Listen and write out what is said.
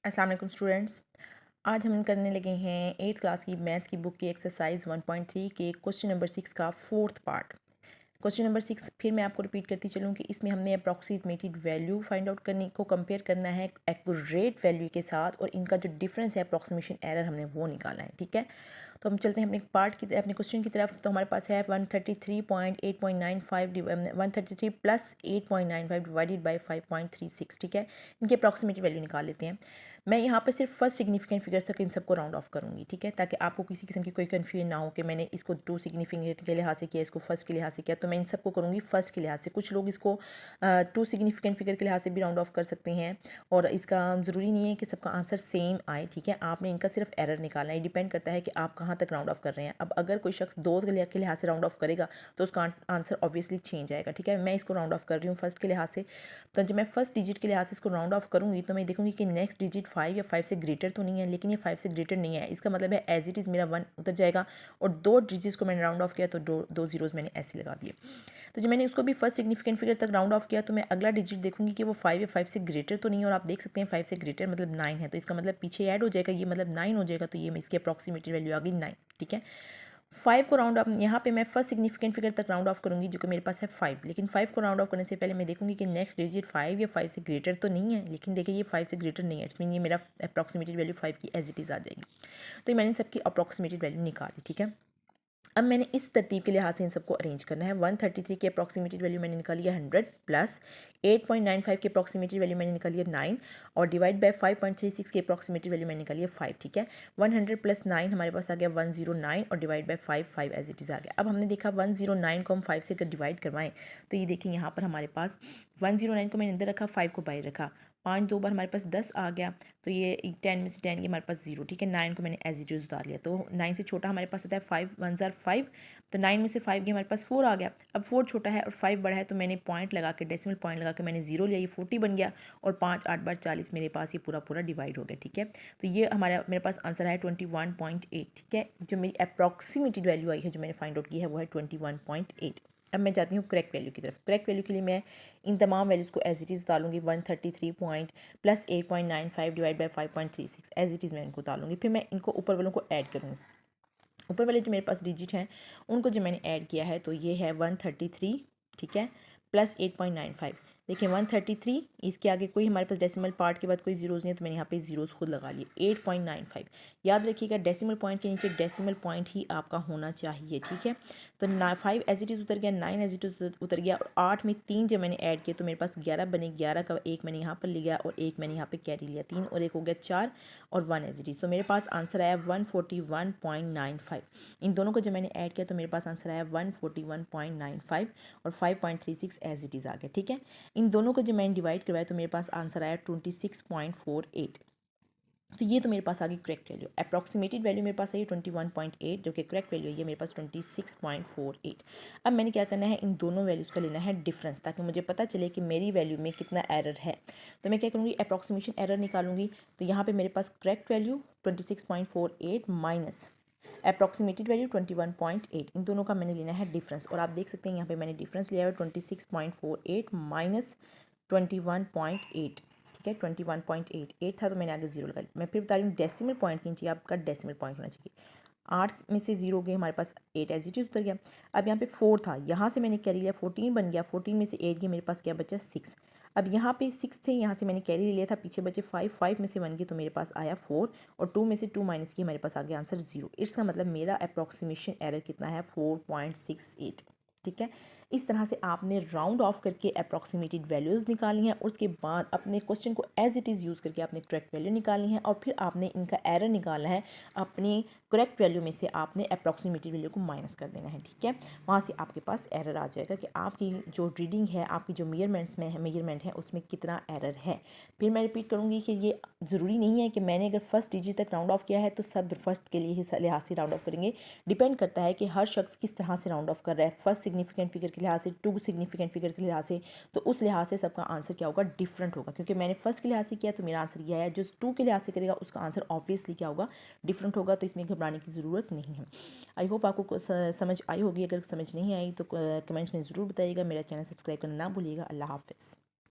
अस्सलाम वालेकुम स्टूडेंट्स। आज हम करने लगे हैं 8th क्लास की मैथ्स की बुक की एक्सरसाइज 1.3 के क्वेश्चन नंबर 6 का 4th पार्ट। क्वेश्चन नंबर 6 फिर मैं आपको रिपीट करती चलूँ कि इसमें हमने अप्रॉक्सीमेटेड वैल्यू फाइंड आउट करने को कंपेयर करना है एक्यूरेट वैल्यू के साथ, और इनका जो डिफरेंस है अप्रॉक्सीमेशन एरर हमने वो निकालना है। ठीक है, तो हम चलते हैं अपने क्वेश्चन की तरफ। तो हमारे पास है 133.8.95 133 प्लस 8.95 डिवाइडेड बाई 5.36। ठीक है, इनके अप्रॉक्सीमेटेड वैल्यू निकाल लेते हैं। मैं यहाँ पर सिर्फ फर्स्ट सिग्निफिकेंट फिगर्स तक इन सबको राउंड ऑफ करूँगी। ठीक है, ताकि आपको किसी किस्म की कोई कन्फ्यूजन ना हो कि मैंने इसको टू सिग्निफिकेंट के लिहाज से किया, इसको फर्स्ट के लिहाज से किया। तो मैं इन सबको करूँगी फर्स्ट के लिहाज से। कुछ लोग इसको टू सिग्निफिकेंट फिगर के लिहाज से भी राउंड ऑफ कर सकते हैं, और इसका ज़रूरी नहीं है कि सबका आंसर सेम आए। ठीक है, आपने इनका सिर्फ एरर निकालना है। डिपेंड करता है कि आप कहाँ तक राउंड ऑफ कर रहे हैं। अब अगर कोई शख्स दो के लिहाज से राउंड ऑफ करेगा तो उसका आंसर ऑब्वियसली चेंज आएगा। ठीक है, मैं इसको राउंड ऑफ कर रही हूँ फर्स्ट के लिहाज से। तो जब मैं फर्स्ट डिजिट के लिहाज से इसको राउंड ऑफ करूँगी तो मैं देखूँगी कि नेक्स्ट डिजिट 5 या 5 से ग्रेटर तो नहीं है, लेकिन ये 5 से ग्रेटर नहीं है। इसका मतलब है एज इट इज़ मेरा 1 उतर जाएगा, और दो डिजिट्स को मैंने राउंड ऑफ किया तो दो जीरोज़ मैंने ऐसे लगा दिए। तो जब मैंने उसको भी फर्स्ट सिग्निफिकेंट फिगर तक राउंड ऑफ किया तो मैं अगला डिजिट देखूंगी कि वो 5 या 5 से ग्रेटर तो नहीं है, और आप देख सकते हैं 5 से ग्रेटर मतलब 9 है, तो इसका मतलब पीछे ऐड हो जाएगा, ये मतलब 9 हो जाएगा। तो ये इसकी अप्रॉक्सीमेटेड वैल्यू आ गई 9। ठीक है, 5 को राउंड ऑफ यहाँ पे मैं फर्स्ट सिग्निफिकेंट फिगर तक राउंड ऑफ करूँगी, जो कि मेरे पास है 5। लेकिन 5 को राउंड ऑफ करने से पहले मैं देखूँगी कि नेक्स्ट डिजिट 5 या 5 से ग्रेटर तो नहीं है, लेकिन देखिए ये 5 से ग्रेटर नहीं है। इट्स मीन ये मेरा अप्रॉक्सीमेटेड वैल्यू 5 की एज इट इज़ आ जाएगी। तो ये मैंने सबकी अप्रॉक्सीमेटेड वैल्यू निकाली। ठीक है, अब मैंने इस तरतीब के लिहाज से इन सबको अरेंज करना है। 133 की अप्रॉक्सीमेटेड वैल्यू मैंने निकाली है 100, प्लस 8.95 की अप्रॉक्सीमेटेड वैल्यू मैंने निकाली है 9, और डिवाइड बाय 5.36 की अप्रॉक्सीमेटेड वैल्यू मैंने निकाली है 5। ठीक है, 100 प्लस 9 हमारे पास आ गया 109, और divide by 5 as it is आ गया। अब हमने देखा 109 को हम 5 से अगर डिवाइड करवाएं तो ये देखिए यहाँ पर हमारे पास 109 को मैंने अंदर रखा, 5 को बाहर रखा, 5 दो बार हमारे पास 10 आ गया। तो ये 10 में से 10 ये हमारे पास 0। ठीक है, 9 को मैंने एज इट इज़ उतार लिया, तो 9 से छोटा हमारे पास आता है 5 1 ज़ार 5। तो 9 में से 5 गया हमारे पास 4 आ गया। अब 4 छोटा है और 5 बड़ा है, तो मैंने पॉइंट लगा के डेसिमल पॉइंट लगा के मैंने 0 लिया, ये 40 बन गया, और 5 8 बार 40 मेरे पास ये पूरा डिवाइड हो गया। ठीक है, तो ये मेरे पास आंसर है 21.8। ठीक है, जो मेरी अप्रॉक्सीमेटेड वैल्यू आई है जो मैंने फाइंड आउट की है वो है 21.8। अब मैं जाती हूँ करेक्ट वैल्यू की तरफ। करेक्ट वैल्यू के लिए मैं इन तमाम वैल्यूज़ को एज इट इज़ उतारूँगी। 133 point plus 8.95 divide by 5.36 as it is मैं इनको उतारूँगी। फिर मैं इनको ऊपर वालों को ऐड करूँगी। ऊपर वाले जो मेरे पास डिजिट हैं उनको जो मैंने ऐड किया है तो ये है 133। ठीक है, प्लस 8.95। देखिए 133, इसके आगे कोई हमारे पास डेसिमल पार्ट के बाद कोई जीरोज़ नहीं है, तो मैंने यहाँ पे जीरोज़ खुद लगा लिए। 8.95, याद रखिएगा डेसिमल पॉइंट के नीचे डेसिमल पॉइंट ही आपका होना चाहिए। ठीक है, तो 5 एज इट इज़ उतर गया, 9 एज इट इज़ उतर गया, और 8 में 3 जब मैंने ऐड किया तो मेरे पास 11 बने। 11 का एक मैंने यहाँ पर लिया और एक मैंने यहाँ पर कैरी लिया, 3 और एक हो गया 4, और 1 एज इट इज़। तो मेरे पास आंसर आया 141.95। इन दोनों को जब मैंने ऐड किया तो मेरे पास आंसर आया 141.95, और 5.36 एज इट इज़ आ गया। ठीक है, इन दोनों को जब मैंने डिवाइड करवाया तो मेरे पास आंसर आया 26.48। तो ये तो मेरे पास आ गई करेक्ट वैल्यू। अप्रॉक्सीमेटेड वैल्यू मेरे पास आई 21.8, जो कि करेक्ट वैल्यू है ये मेरे पास 26.48। अब मैंने क्या करना है, इन दोनों वैल्यूज़ का लेना है डिफरेंस, ताकि मुझे पता चले कि मेरी वैल्यू में कितना एरर है। तो मैं क्या करूँगी, अप्रॉक्सीमेशन एरर निकालूंगी। तो यहाँ पे मेरे पास correct value 26.48 minus approximated value 21.8, इन दोनों का मैंने लेना है डिफरेंस। और आप देख सकते हैं यहाँ पे मैंने डिफरेंस लिया है 26.48 माइनस 21.8। ठीक है, 21.88 था तो मैंने आगे जीरो लगा लिया। मैं फिर बता रही हूँ डेसिमल पॉइंट के नीचे आपका डेसिमल पॉइंट होना चाहिए। 8 में से 0 गए हमारे पास 8 एज इट इज़ उतर गया। अब यहाँ पे 4 था, यहाँ से मैंने कैरी लिया, 14 बन गया। 14 में से 8 गया, मेरे पास क्या बचा 6। अब यहाँ पे 6 थे, यहाँ से मैंने कैरी लिया था, पीछे बचे 5। 5 में से 1 गए तो मेरे पास आया 4, और 2 में से 2 माइनस किया, मेरे पास आ गया आंसर 0। इसका मतलब मेरा अप्रॉक्सीमेशन एरर कितना है 4.68। ठीक है, इस तरह से आपने राउंड ऑफ करके अप्रॉक्सीमेटेड वैल्यूज़ निकाली हैं, और उसके बाद अपने क्वेश्चन को एज इट इज़ यूज़ करके आपने करेक्ट वैल्यू निकालनी है, और फिर आपने इनका एरर निकालना है। अपनी करेक्ट वैल्यू में से आपने अप्रॉक्सीमेटेड वैल्यू को माइनस कर देना है। ठीक है, वहाँ से आपके पास एरर आ जाएगा कि आपकी जो रीडिंग है, आपकी जो मेजरमेंट है उसमें कितना एरर है। फिर मैं रिपीट करूँगी कि ये ज़रूरी नहीं है कि मैंने अगर फर्स्ट डिजिट तक राउंड ऑफ किया है तो सब फर्स्ट के लिए ही लिहाज से राउंड ऑफ करेंगे। डिपेंड करता है कि हर शख्स किस तरह से राउंड ऑफ कर रहा है, फर्स्ट सिग्निफिकेंट फिगर के लिहाज से, टू सिग्निफिकेंट फिगर के लिहाज से, तो उस लिहाज से सबका आंसर क्या होगा, डिफरेंट होगा। क्योंकि मैंने फर्स्ट के लिहाज से किया तो मेरा आंसर यह है, जो टू के लिहाज से करेगा उसका आंसर ऑब्वियसली क्या होगा, डिफरेंट होगा। तो इसमें घबराने की ज़रूरत नहीं है। आई होप आपको समझ आई होगी। अगर समझ नहीं आई तो कमेंट्स में ज़रूर बताइएगा। मेरा चैनल सब्सक्राइब करना ना भूलिएगा। अल्लाह हाफ़िज़।